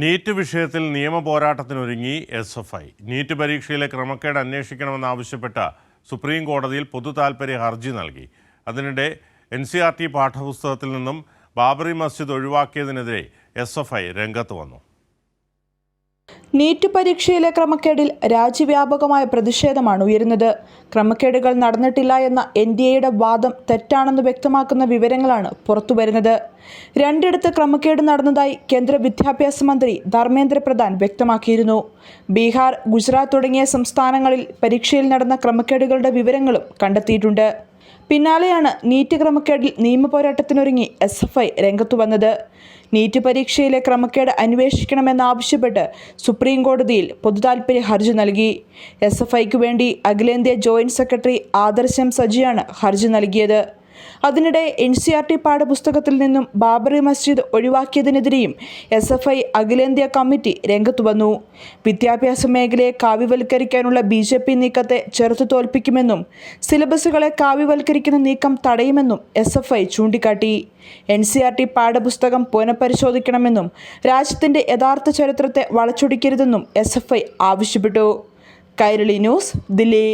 NEET വിഷയത്തിൽ നിയമപോരാട്ടത്തിനൊരുങ്ങി SFI. NEET പരീക്ഷയിലെ ക്രമക്കേട് അന്വേഷിക്കണമെന്നാവശ്യപ്പെട്ട supreme കോടതിയിൽ പൊതുതാൽപര്യ ഹർജി നൽകി. അതിനിടെ NCERT പാഠപുസ്തകത്തിൽ നിന്നും ബാബറി മസ്ജിദ് ഒഴിവാക്കിയതിനെതിരെ എസ്.എഫ്.ഐ. രംഗത്ത് വന്നു. നീറ്റ് പരീക്ഷയിലെ ക്രമക്കേടിൽ രാജ്യവ്യാപകമായ പ്രതിഷേധമാണ് ഉയരുന്നത്. ക്രമക്കേടുകൾ നടന്നിട്ടില്ല എന്ന NDAയുടെ വാദം തെറ്റാണെന്ന് വ്യക്തമാക്കുന്ന വിവരങ്ങളാണ് പുറത്തുവരുന്നത്. രണ്ടിടത്ത് ക്രമക്കേട് നടന്നതായി കേന്ദ്ര വിദ്യാഭ്യാസ മന്ത്രി ധർമ്മേന്ദ്ര പ്രധാൻ വ്യക്തമാക്കിയിരുന്നു. ബീഹാർ, ഗുജറാത്ത് തുടങ്ങിയ സംസ്ഥാനങ്ങളിൽ പരീക്ഷയിൽ നടന്ന ക്രമക്കേടുകളുടെ വിവരങ്ങളും കണ്ടെത്തിയിട്ടുണ്ട്. പിന്നാലെയാണ് നീറ്റ് ക്രമക്കേടിൽ നിയമപോരാട്ടത്തിനൊരുങ്ങി SFI രംഗത്തു വന്നത്. നീറ്റ് പരീക്ഷയിലെ ക്രമക്കേട് അന്വേഷിക്കണമെന്നാവശ്യപ്പെട്ട് സുപ്രീം കോടതിയിൽ പൊതുതാൽപര്യ ഹർജി നൽകി. SFIക്ക് വേണ്ടി അഖിലേന്ത്യാ ജോയിന്റ് സെക്രട്ടറി ആദർശം സജിയാണ് ഹർജി നൽകിയത്. അതിനിടെ NCERT പാഠപുസ്തകത്തിൽ നിന്നും ബാബറി മസ്ജിദ് ഒഴിവാക്കിയതിനെതിരെയും SFI അഖിലേന്ത്യാ കമ്മിറ്റി രംഗത്തു വന്നു. വിദ്യാഭ്യാസ മേഖലയെ കാവ്യവൽക്കരിക്കാനുള്ള BJP നീക്കത്തെ ചെറുത്തു തോൽപ്പിക്കുമെന്നും സിലബസുകളെ കാവ്യവൽക്കരിക്കുന്ന നീക്കം തടയുമെന്നും SFI ചൂണ്ടിക്കാട്ടി. NCERT പാഠപുസ്തകം പുനഃപരിശോധിക്കണമെന്നും രാജ്യത്തിന്റെ യഥാർത്ഥ ചരിത്രത്തെ വളച്ചൊടിക്കരുതെന്നും SFI ആവശ്യപ്പെട്ടു. കൈരളി ന്യൂസ്, ദില്ലി.